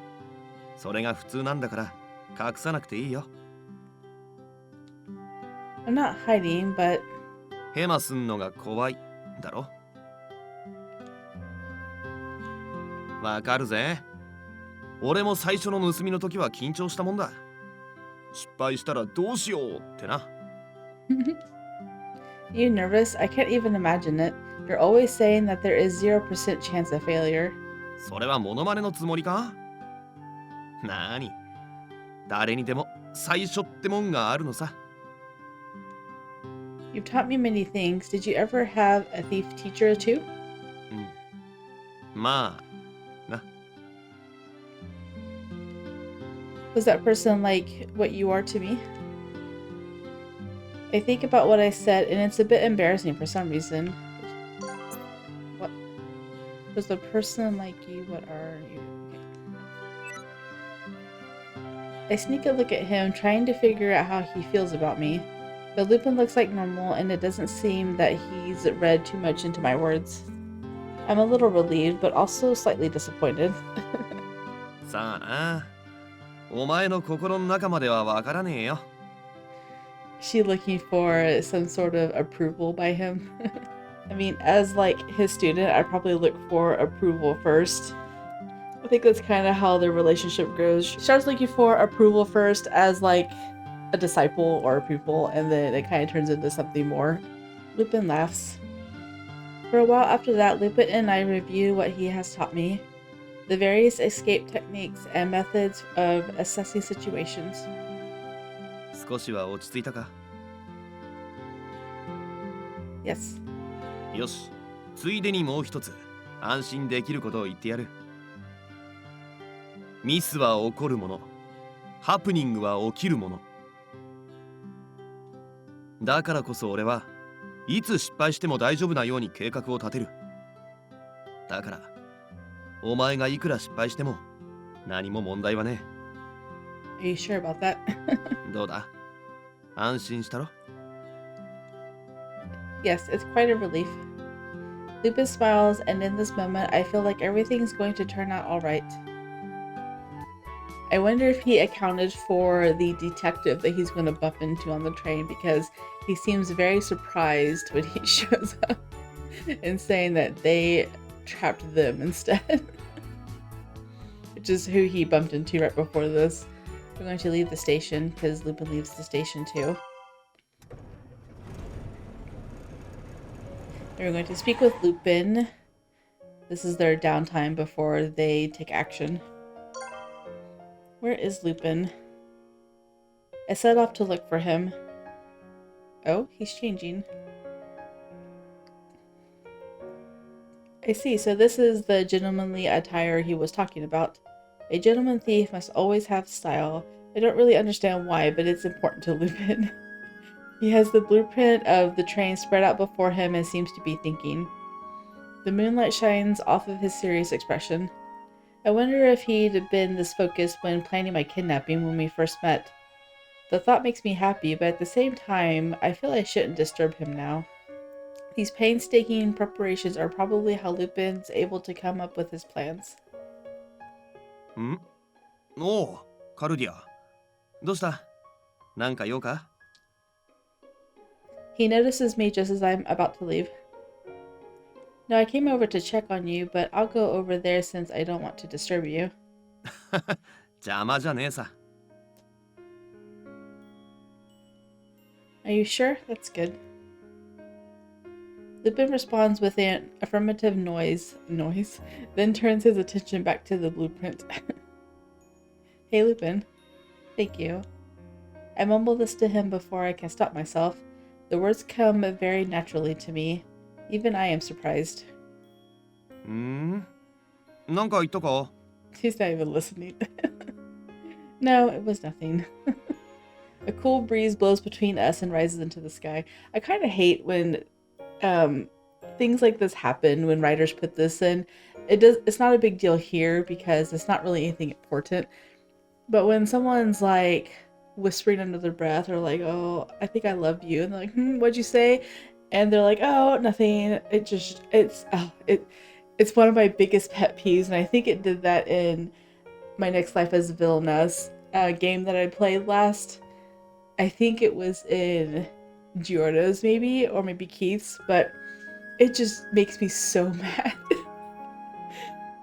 それが普通なんだから隠さなくていいよ。I'm not hiding, but ヘマすんのが怖いだろ。わかるぜ。俺も最初の盗みの時は緊張したもんだ。失敗したらどうしようってな。You nervous? I can't even imagine it. You're always saying that there is 0% chance of failure. それはモノマネのつもりか？なーに、誰にでも最初ってもんがあるのさ。You've taught me many things. Did you ever have a thief teacher too? まあな。 Was that person like what you are to me? I think about what I said and it's a bit embarrassing for some reason. What? Was the person like you? What are you? Okay. I sneak a look at him, trying to figure out how he feels about me. But Lupin looks like normal and it doesn't seem that he's read too much into my words. I'm a little relieved, but also slightly disappointed. さあな。お前の心の中まではわからねえよ。She looking for some sort of approval by him? I mean, as like his student, I'd probably look for approval first. I think that's kind of how their relationship goes. She starts looking for approval first as like a disciple or a pupil, and then it kind of turns into something more. Lupin laughs. For a while after that, Lupin and I review what he has taught me, the various escape techniques and methods of assessing situations. 少しは落ち着いたか？ Yes. よし、ついでにもう一つ安心できることを言ってやる。ミスは起こるもの、ハプニングは起きるもの。だからこそ俺はいつ失敗しても大丈夫なように計画を立てる。だからお前がいくら失敗しても何も問題はね Are you sure about that? え。どうだ？安心したろ？ Yes, it's quite a relief. Lupin smiles, and in this moment, I feel like everything's going to turn out all right. I wonder if he accounted for the detective that he's going to bump into on the train, because he seems very surprised when he shows up and saying that they trapped them instead. Which is who he bumped into right before this. We're going to leave the station because Lupin leaves the station too. We're going to speak with Lupin. This is their downtime before they take action. Where is Lupin? I set off to look for him. Oh, he's changing. I see, so this is the gentlemanly attire he was talking about. A gentleman thief must always have style. I don't really understand why, but it's important to Lupin. He has the blueprint of the train spread out before him and seems to be thinking. The moonlight shines off of his serious expression. I wonder if he'd been this focused when planning my kidnapping when we first met. The thought makes me happy, but at the same time, I feel I shouldn't disturb him now. These painstaking preparations are probably how Lupin's able to come up with his plans. ん？おう、カルディア。どうした？なんか用か？ He notices me just as I'm about to leave. No, I came over to check on you, but I'll go over there since I don't want to disturb you. 邪魔じゃねえさ。 Are you sure? That's good. Lupin responds with an affirmative noise, then turns his attention back to the blueprint. Hey, Lupin. Thank you. I mumble this to him before I can stop myself. The words come very naturally to me. Even I am surprised. なんか言ったか？ He's not even listening. No, it was nothing. A cool breeze blows between us and rises into the sky. I kind of hate when things like this happen, when writers put this in. It's not a big deal here because it's not really anything important. But when someone's like whispering under their breath or like, oh, I think I love you, and they're like, what'd you say? And they're like, oh, nothing. It's one of my biggest pet peeves, and I think it did that in My Next Life as a Villainess game that I played last. I think it was in Giorno's maybe, or maybe Keith's, but it just makes me so mad.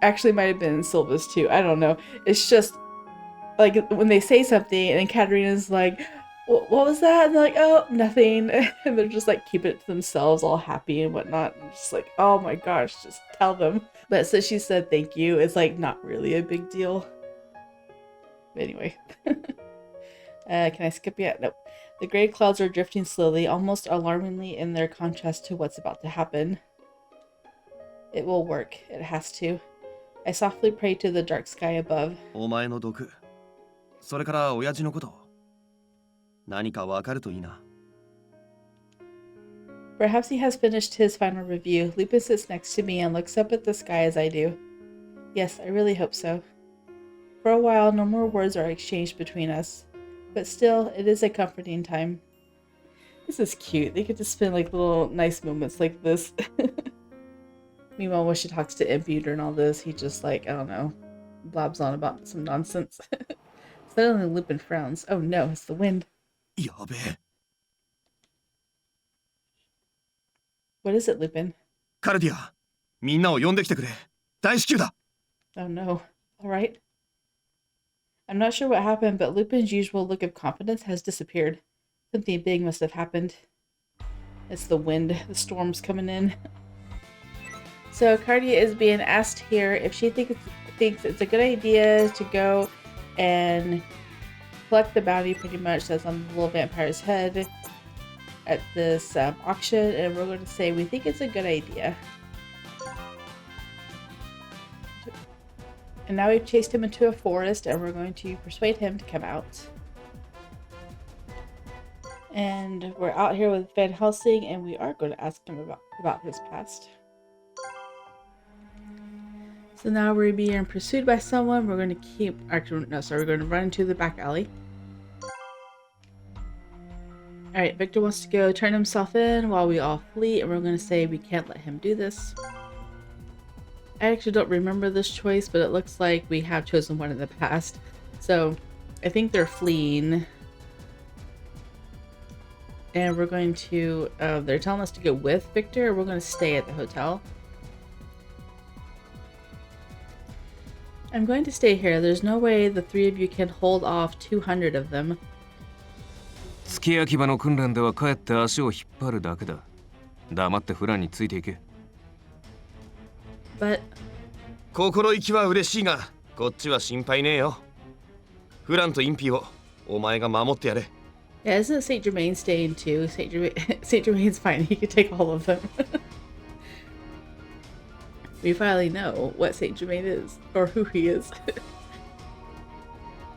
Actually, it might have been Silva's too. I don't know. It's just like when they say something and Katarina's like, what was that? And they're like, oh, nothing. And they're just like keeping it to themselves, all happy and whatnot. And just like, oh my gosh, just tell them. But since she said thank you, it's like not really a big deal. Anyway. Can I skip yet? Nope. The gray clouds are drifting slowly, almost alarmingly in their contrast to what's about to happen. It will work. It has to. I softly pray to the dark sky above. お前の毒、それから親父のこと、何かわかるといいな。Perhaps he has finished his final review. Lupin sits next to me and looks up at the sky as I do. Yes, I really hope so. For a while, no more words are exchanged between us. But still, it is a comforting time. This is cute. They get to spend like little nice moments like this. Meanwhile, when she talks to Impy during all this, he just like, I don't know, blabs on about some nonsense. Suddenly Lupin frowns. Oh no, it's the wind. やべえ。What is it, Lupin? カルディア、みんなを呼んできてくれ。大至急だ。Oh no. Alright. I'm not sure what happened, but Lupin's usual look of confidence has disappeared. Something big must have happened. It's the wind. The storm's coming in. So Cardia is being asked here if she thinks it's a good idea to go and collect the bounty, pretty much, that's on the little vampire's head at this auction, and we're going to say we think it's a good idea. And now we've chased him into a forest, and we're going to persuade him to come out. And we're out here with Van Helsing, and we are going to ask him about his past. So now we're being pursued by someone. We're going to we're going to run into the back alley. Alright, Victor wants to go turn himself in while we all flee, and we're going to say we can't let him do this. I actually don't remember this choice, but it looks like we have chosen one in the past. So I think they're fleeing. And we're going to, they're telling us to go with Victor, or we're going to stay at the hotel. I'm going to stay here. There's no way the three of you can hold off 200 of them. 付け焼き場の訓練では帰って足を引っ張るだけだ。黙ってフランについていけ。But 心意気は嬉しいが、こっちは心配ねえよ。フランとインピをお前が守ってやれ。yeah, isn't Saint Germain staying too? Saint Germain's fine. He can take all of them. We finally know what Saint Germain is, or who he is.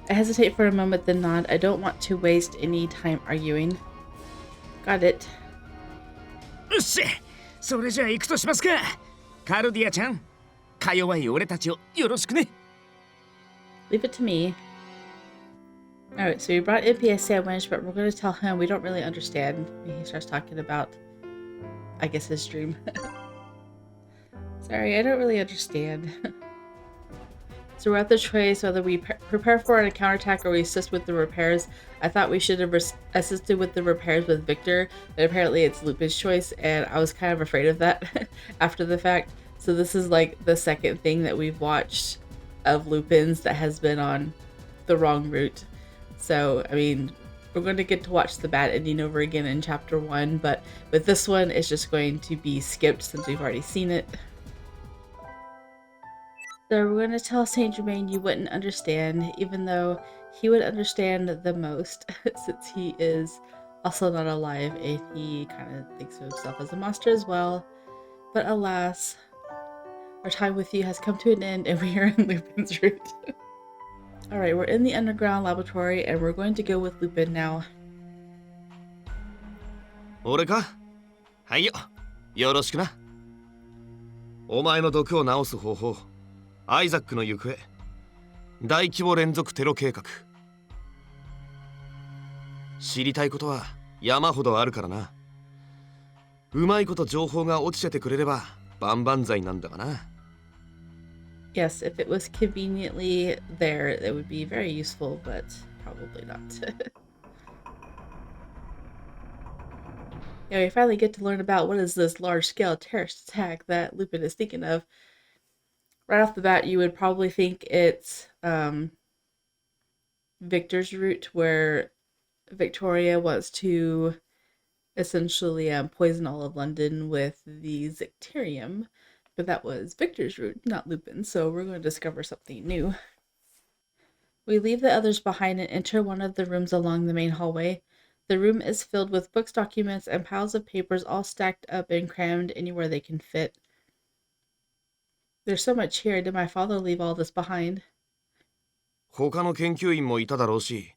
I hesitate for a moment, then nod. I don't want to waste any time arguing. Got it. よし、それじゃあ行くとしますか。カルディアちゃん、か弱い俺たちをよろしくね。Leave it to me. Alright, so we brought MP a sandwich, but we're going to tell him we don't really understand. He starts talking about, I guess, his dream. Sorry, I don't really understand. So we're at the choice whether we prepare for an counterattack or we assist with the repairs. I thought we should have assisted with the repairs with Victor, but apparently it's Lupin's choice, and I was kind of afraid of that after the fact. So this is like the second thing that we've watched of Lupin's that has been on the wrong route. So, I mean, we're going to get to watch the bad ending over again in chapter 1, but with this one, it's just going to be skipped since we've already seen it. So we're going to tell Saint Germain you wouldn't understand, even though he would understand the most, since he is also not alive and he kind of thinks of himself as a monster as well. But alas, our time with you has come to an end and we are in Lupin's route. Alright, we're in the underground laboratory and we're going to go with Lupin now. 俺か？はいよ。よろしくな。お前の毒を治す方法。アイザックの行方、大規模連続テロ計画。知りたいことは山ほどあるからな。うまいこと情報が落ちててくれれば万々歳なんだがな。Yes, if it was conveniently there, it would be very useful, but probably not. Yeah, we finally get to learn about what is this large-scale terrorist attack that Lupin is thinking of. Right off the bat, you would probably think it's Victor's route, where Victoria wants to essentially poison all of London with the Zicterium, but that was Victor's route, not Lupin, so we're going to discover something new. We leave the others behind and enter one of the rooms along the main hallway. The room is filled with books, documents, and piles of papers all stacked up and crammed anywhere they can fit. There's so much here. Did my father leave all this behind? 他の研究員もいただろうし、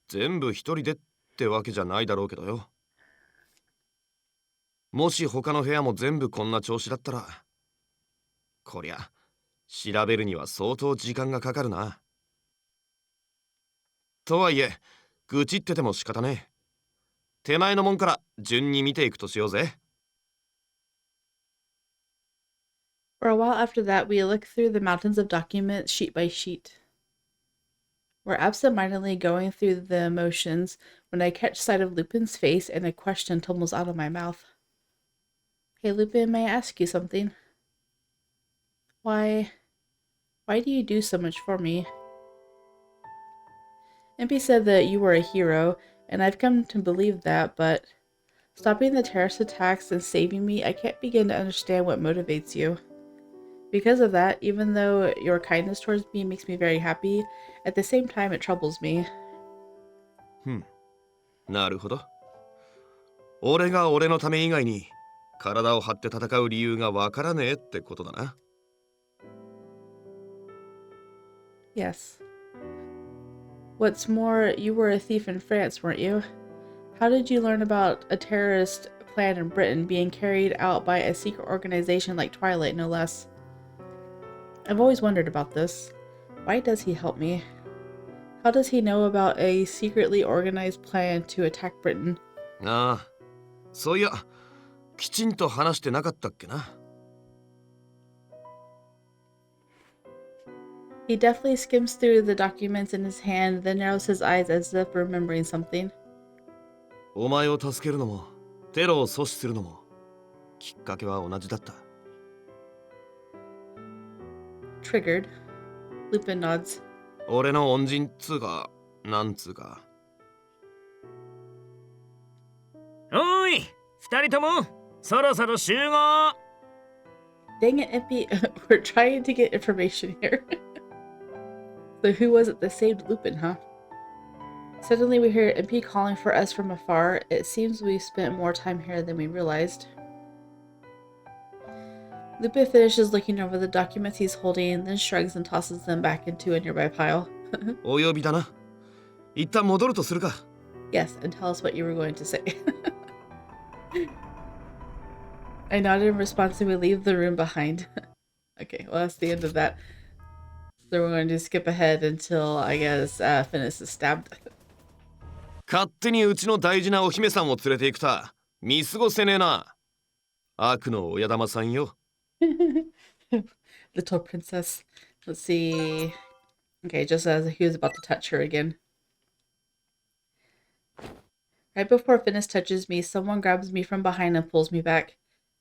全部一人でってわけじゃないだろうけどよ。もし他の部屋も全部こんな調子だったら、こりゃ調べるには相当時間がかかるな。とはいえ、愚痴ってても仕方ねえ。手前のもんから順に見ていくとしようぜ。For a while after that, we look through the mountains of documents sheet by sheet. We're absent-mindedly going through the motions when I catch sight of Lupin's face and a question tumbles out of my mouth. Hey Lupin, may I ask you something? Why do you do so much for me? MP said that you were a hero, and I've come to believe that, but stopping the terrorist attacks and saving me, I can't begin to understand what motivates you. Because of that, even though your kindness towards me makes me very happy, at the same time it troubles me. なるほど。俺が俺のため以外に体を張って戦う理由がわからねえってことだな。Yes. What's more, you were a thief in France, weren't you? How did you learn about a terrorist plan in Britain being carried out by a secret organization like Twilight, no less? I've always wondered about this. Why does he help me? How does he know about a secretly organized plan to attack Britain? ああ、そういや、きちんと話してなかったっけな。He deftly skims through the documents in his hand, then narrows his eyes as if remembering something. お前を助けるのも、テロを阻止するのも、きっかけは同じだった。Triggered. Lupin nods. 俺の恩人っつうか、なんつうか。おい、二人ともそろそろ集合。 Dang it, MP. We're trying to get information here. So who was it that saved Lupin, huh? Suddenly we hear MP calling for us from afar. It seems we've spent more time here than we realized. Lupin finishes looking over the documents he's holding, then shrugs and tosses them back into a nearby pile. お呼びだな。一旦戻るとするか。Yes, and tell us what you were going to say. I nodded in response and we leave the room behind. Okay, well that's the end of that. So we're going to skip ahead until, I guess, Finis is stabbed. 勝手にうちの大事なお姫さんを連れて行くた。見過ごせねえな。悪の親玉さんよ。Little princess. Let's see. Okay, just as he was about to touch her again. Right before Finis touches me, someone grabs me from behind and pulls me back.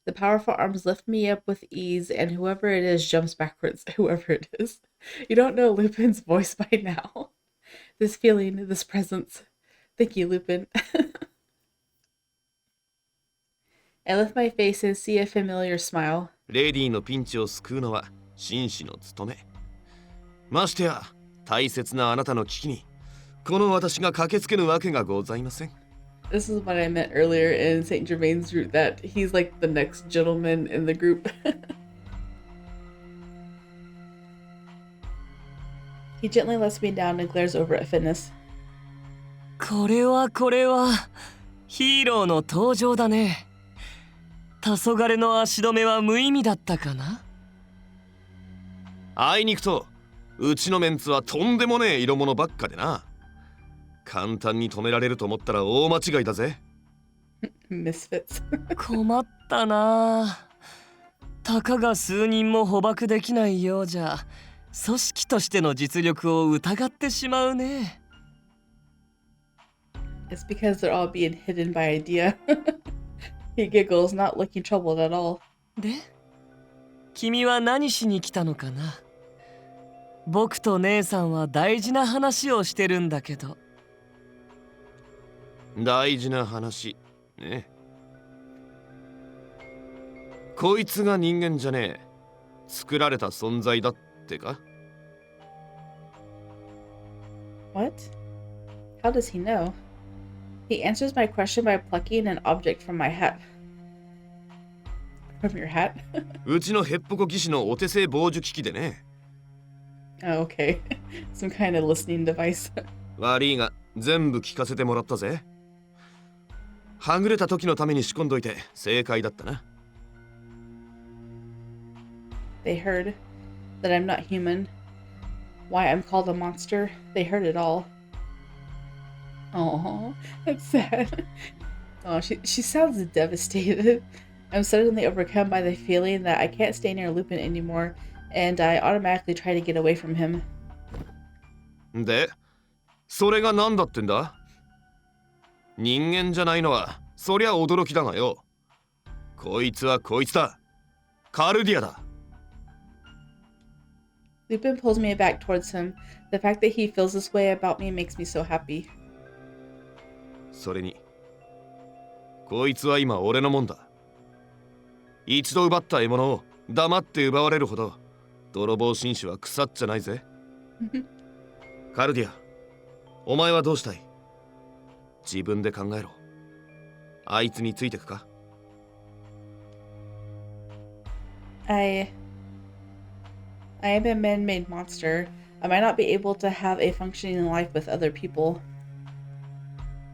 The powerful arms lift me up with ease, and whoever it is jumps backwards. Whoever it is. You don't know Lupin's voice by now. This feeling, this presence. Thank you, Lupin. I lift my face and see a familiar smile. レディのピンチを救うのは紳士の務め。ましてや大切なあなたの危機にこの私が駆けつけぬわけがございません。This is what I meant earlier in Saint Germain's route, that he's like the next gentleman in the group. He gently lets me down and glares over at Finis. これはヒーローの登場だね。黄昏の足止めは無意味だったかな。あいにくとうちのメンツはとんでもねえ色物ばっかでな。簡単に止められると思ったら大間違いだぜ。Misfits. 困ったな。たかが数人も捕獲できないようじゃ組織としての実力を疑ってしまうね。It's because they're all being hidden by idea. He giggles, not looking troubled at all. で、君は何しに来たのかな？僕と姉さんは大事な話をしてるんだけど。大事な話ね。こいつが人間じゃねえ、作られた存在だってか？ What? How does he know? He answers my question by plucking an object from my hat. From your hat? うちのヘッポコ技師のお手製傍受機器でね。Oh, okay. Some kind of listening device. 悪いが全部聞かせてもらったぜ。はぐれた時のために仕込んどいて正解だったな。They heard that I'm not human. Why I'm called a monster. They heard it all. Oh, that's sad. Oh, she sounds devastated. I'm suddenly overcome by the feeling that I can't stay near Lupin anymore, and I automatically try to get away from him. で、それが何だってんだ？人間じゃないのはそりゃ驚きだがよ。こいつはこいつだ。カルディアだ。Lupin pulls me back towards him. The fact that he feels this way about me makes me so happy. それに、こいつは今俺のもんだ。一度奪った獲物を黙って奪われるほど泥棒紳士は腐っちゃないぜ。カルディア、お前はどうしたい？自分で考えろ。あいつについてくか？ I am a man-made monster. I might not be able to have a functioning life with other people.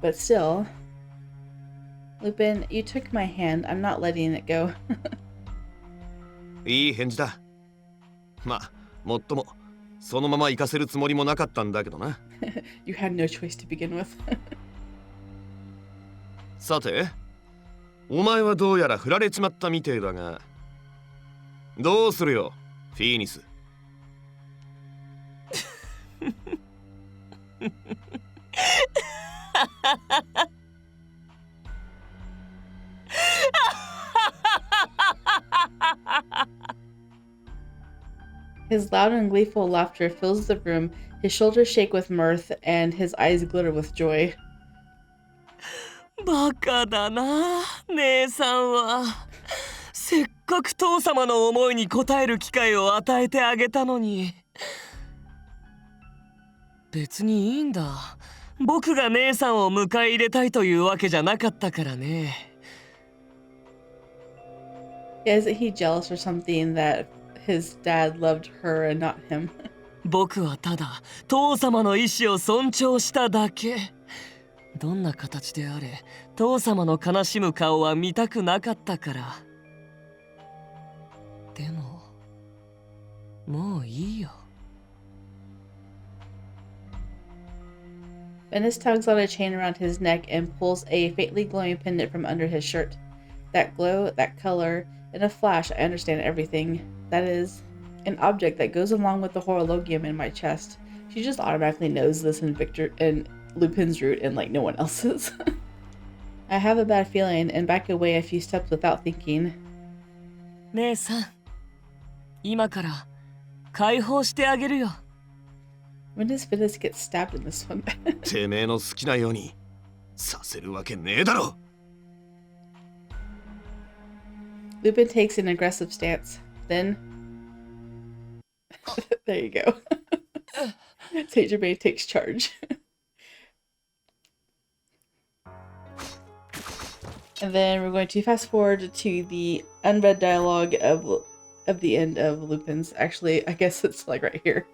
But still, Lupin, you took my hand. I'm not letting it go. いい返事だ。まあ、もっともそのまま行かせるつもりもなかったんだけどな。You had no choice to begin with. さて、お前はどうやら振られちまったみてえだが、どうするよ、フィーニス。His loud and gleeful laughter fills the room. His shoulders shake with mirth, and his eyes glitter with joy. バカだな、姉さんは。せっかく父様の思いに応える機会を与えてあげたのに。別にいいんだ。僕が姉さんを迎え入れたいというわけじゃなかったからね。Isn't he jealous or something that his dad loved her and not him? 僕はただ父様の意志を尊重しただけ。どんな形であれ、父様の悲しむ顔は見たくなかったから。でも、もういいよ。Venice tugs on a chain around his neck and pulls a faintly glowing pendant from under his shirt. That glow, that color, in a flash I understand everything. That is, an object that goes along with the horologium in my chest. She just automatically knows this in Lupin's route and like no one else's. I have a bad feeling and back away a few steps without thinking. 姉さん、今から解放してあげるよ。When does Venice get stabbed in this one? てめえの好きなようにさせるわけねえだろ。Lupin takes an aggressive stance. Then, there you go. Sage Bay takes charge. And then we're going to fast forward to the unread dialogue of the end of Lupin's. Actually, I guess it's like right here.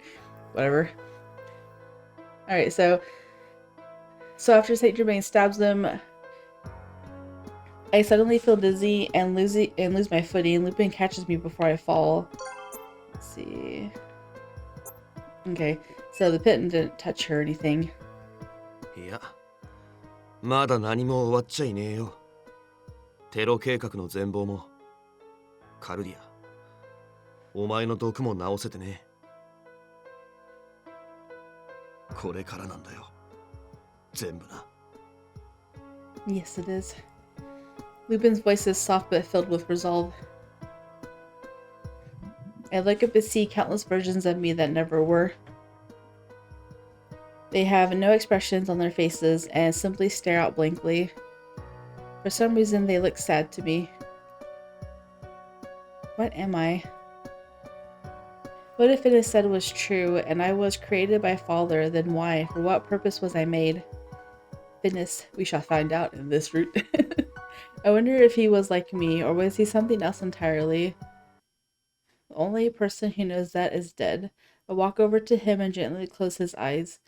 Whatever. Alright, so after Saint Germain stabs them, I suddenly feel dizzy and lose my footing. Lupin catches me before I fall. Let's see. Okay, so the pit didn't touch her or anything. いや、まだ何も終わっちゃいねえよ。テロ計画の全貌も、カルディア、お前の毒も治せてね。これからなんだよ。全部な。Yes, it is. Lupin's voice is soft but filled with resolve. I look up and see countless versions of me that never were. They have no expressions on their faces and simply stare out blankly. For some reason, they look sad to me. What am I? What if it is said was true, and I was created by Father, then why? For what purpose was I made? Goodness, we shall find out in this route. I wonder if he was like me, or was he something else entirely? The only person who knows that is dead. I walk over to him and gently close his eyes.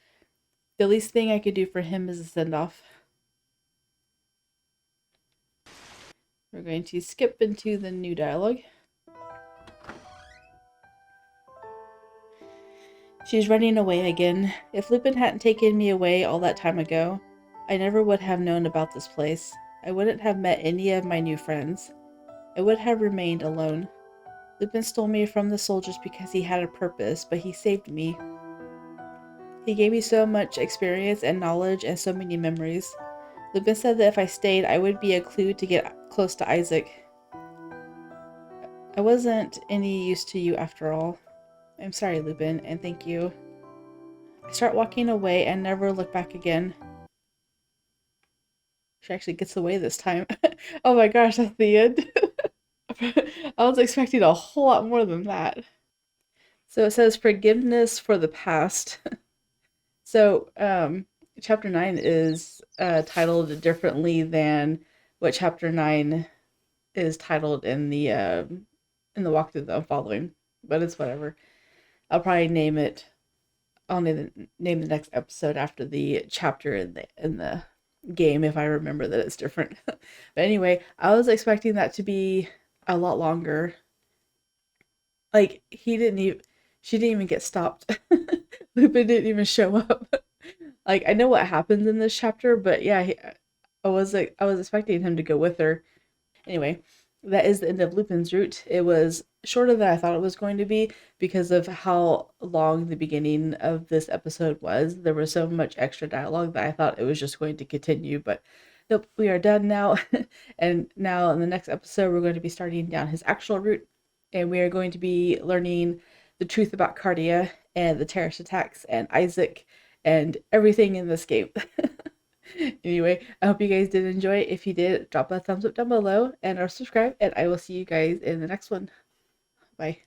The least thing I could do for him is a send-off. We're going to skip into the new dialogue. She's running away again. If Lupin hadn't taken me away all that time ago, I never would have known about this place. I wouldn't have met any of my new friends. I would have remained alone. Lupin stole me from the soldiers because he had a purpose, but he saved me. He gave me so much experience and knowledge and so many memories. Lupin said that if I stayed, I would be a clue to get close to Isaac. I wasn't any use to you after all. I'm sorry, Lupin, and thank you. I start walking away and never look back again. She actually gets away this time. Oh my gosh, that's the end. I was expecting a whole lot more than that. So it says forgiveness for the past. So chapter 9 is titled differently than what chapter 9 is titled in the walkthrough that I'm following, but it's whatever. I'll probably name it. I'll name the next episode after the chapter in the game if I remember that it's different. But anyway, I was expecting that to be a lot longer. Like she didn't even get stopped. Lupin didn't even show up. Like I know what happens in this chapter, but yeah, I was expecting him to go with her. Anyway, that is the end of Lupin's route. It was shorter than I thought it was going to be because of how long the beginning of this episode was. There was so much extra dialogue that I thought it was just going to continue, but nope, we are done now. And now in the next episode, we're going to be starting down his actual route, and we are going to be learning the truth about Cardia and the terrorist attacks and Isaac and everything in this game. Anyway, I hope you guys did enjoy. If you did, drop a thumbs up down below and or subscribe, and I will see you guys in the next one. Bye.